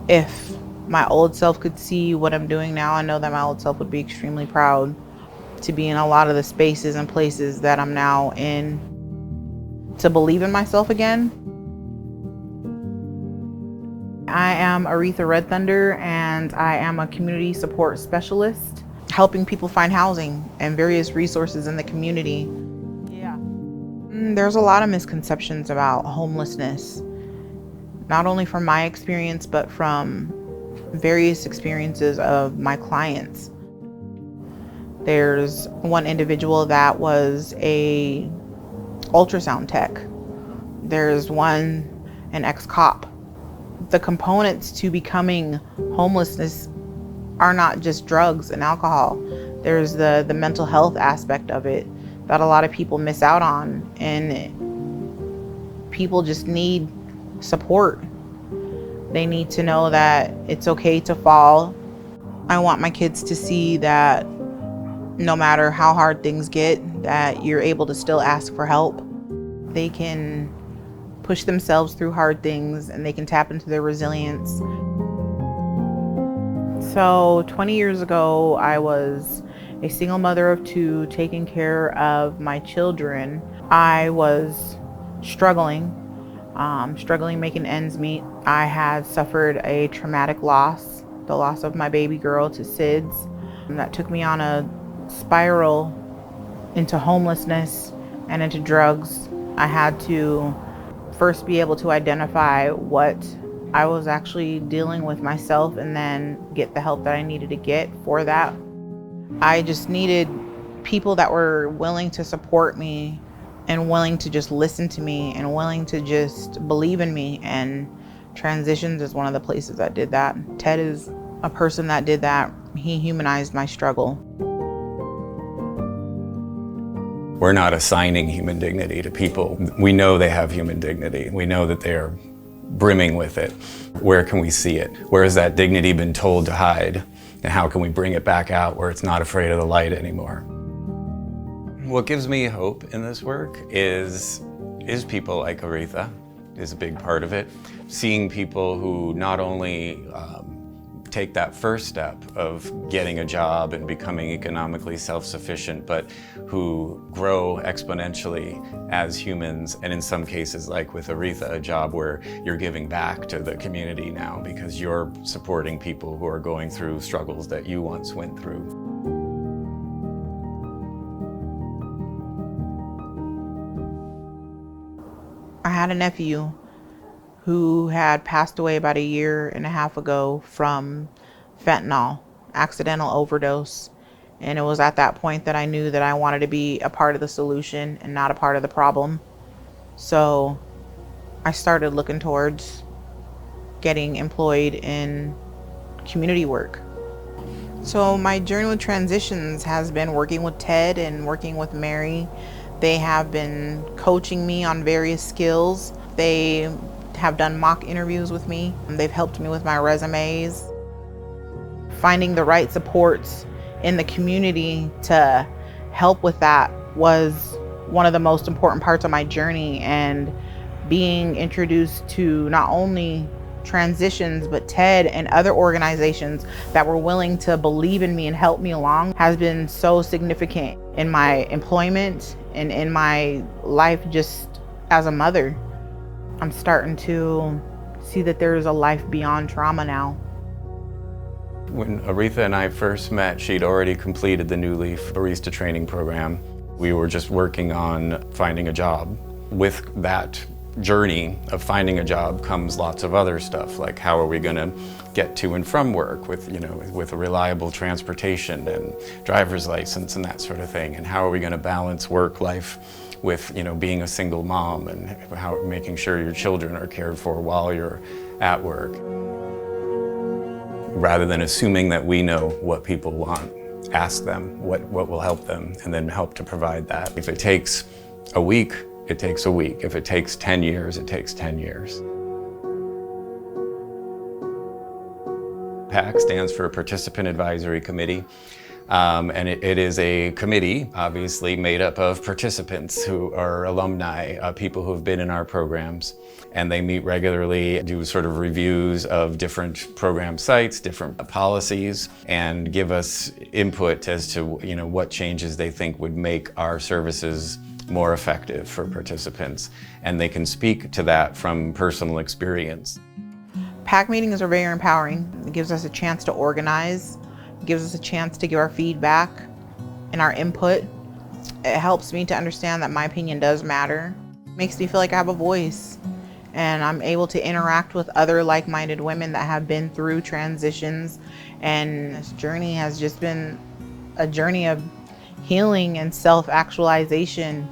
If my old self could see what I'm doing now, I know that my old self would be extremely proud to be in a lot of the spaces and places that I'm now in, to believe in myself again. I am Aretha Red Thunder, and I am a community support specialist, helping people find housing and various resources in the community. Yeah. There's a lot of misconceptions about homelessness, not only from my experience, but from various experiences of my clients. There's one individual that was a ultrasound tech. There's an ex-cop. The components to becoming homelessness are not just drugs and alcohol. There's the mental health aspect of it that a lot of people miss out on, and people just need support. They need to know that it's okay to fall. I want my kids to see that no matter how hard things get, that you're able to still ask for help. They can push themselves through hard things and they can tap into their resilience. So 20 years ago, I was a single mother of two, taking care of my children. I was struggling making ends meet. I had suffered a traumatic loss, the loss of my baby girl to SIDS. And that took me on a spiral into homelessness and into drugs. I had to first be able to identify what I was actually dealing with myself, and then get the help that I needed to get for that. I just needed people that were willing to support me and willing to just listen to me and willing to just believe in me. And Transitions is one of the places that did that. Ted is a person that did that. He humanized my struggle. We're not assigning human dignity to people. We know they have human dignity. We know that they are brimming with it. Where can we see it? Where has that dignity been told to hide? And how can we bring it back out where it's not afraid of the light anymore? What gives me hope in this work is people like Aretha is a big part of it. Seeing people who not only take that first step of getting a job and becoming economically self-sufficient, but who grow exponentially as humans, and in some cases, like with Aretha, a job where you're giving back to the community now because you're supporting people who are going through struggles that you once went through. I had a nephew who had passed away about 1.5 years ago from fentanyl, accidental overdose. And it was at that point that I knew that I wanted to be a part of the solution and not a part of the problem. So I started looking towards getting employed in community work. So my journey with Transitions has been working with Ted and working with Mary. They have been coaching me on various skills. They have done mock interviews with me. They've helped me with my resumes. Finding the right supports in the community to help with that was one of the most important parts of my journey, and being introduced to not only Transitions, but Ted and other organizations that were willing to believe in me and help me along has been so significant in my employment and in my life just as a mother. I'm starting to see that there's a life beyond trauma now. When Aretha and I first met, she'd already completed the New Leaf barista training program. We were just working on finding a job. With that journey of finding a job comes lots of other stuff, like how are we going to get to and from work with a reliable transportation and driver's license and that sort of thing, and how are we going to balance work life with being a single mom, and how making sure your children are cared for while you're at work. Rather than assuming that we know what people want, ask them what will help them, and then help to provide that. If it takes a week, it takes a week. If it takes 10 years, it takes 10 years. PAC stands for Participant Advisory Committee. And it is a committee, obviously, made up of participants who are alumni, people who have been in our programs. and they meet regularly, do sort of reviews of different program sites, different policies, and give us input as to what changes they think would make our services more effective for participants. And they can speak to that from personal experience. PAC meetings are very empowering. It gives us a chance to organize, it gives us a chance to give our feedback and our input. It helps me to understand that my opinion does matter. It makes me feel like I have a voice, and I'm able to interact with other like-minded women that have been through transitions, and this journey has just been a journey of healing and self-actualization.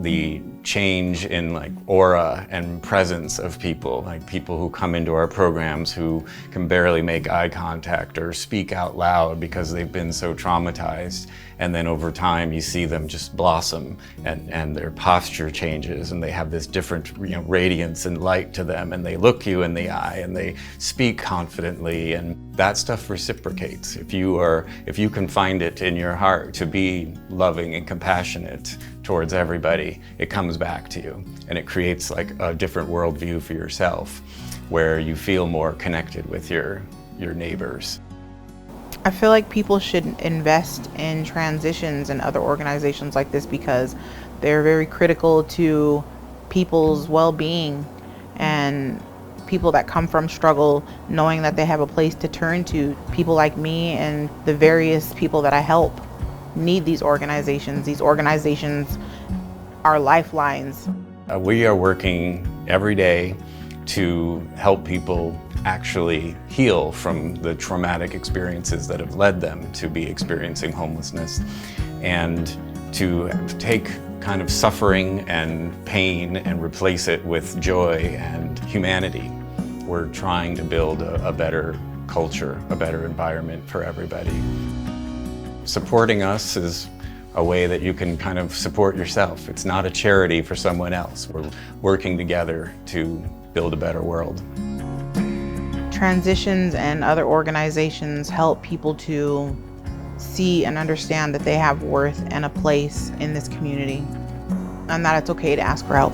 The change in aura and presence of people, like people who come into our programs who can barely make eye contact or speak out loud because they've been so traumatized, and then over time you see them just blossom, and their posture changes, and they have this different radiance and light to them, and they look you in the eye and they speak confidently, and that stuff reciprocates. If you can find it in your heart to be loving and compassionate towards everybody, it comes back to you, and it creates a different worldview for yourself, where you feel more connected with your neighbors. I feel like people should invest in transitions and other organizations like this, because they're very critical to people's well-being, and people that come from struggle, knowing that they have a place to turn to. People like me and the various people that I help need these organizations. These organizations are lifelines. We are working every day to help people actually heal from the traumatic experiences that have led them to be experiencing homelessness, and to take kind of suffering and pain and replace it with joy and humanity. We're trying to build a better culture, a better environment for everybody. Supporting us is a way that you can kind of support yourself. It's not a charity for someone else. We're working together to build a better world. Transitions and other organizations help people to see and understand that they have worth and a place in this community, and that it's okay to ask for help.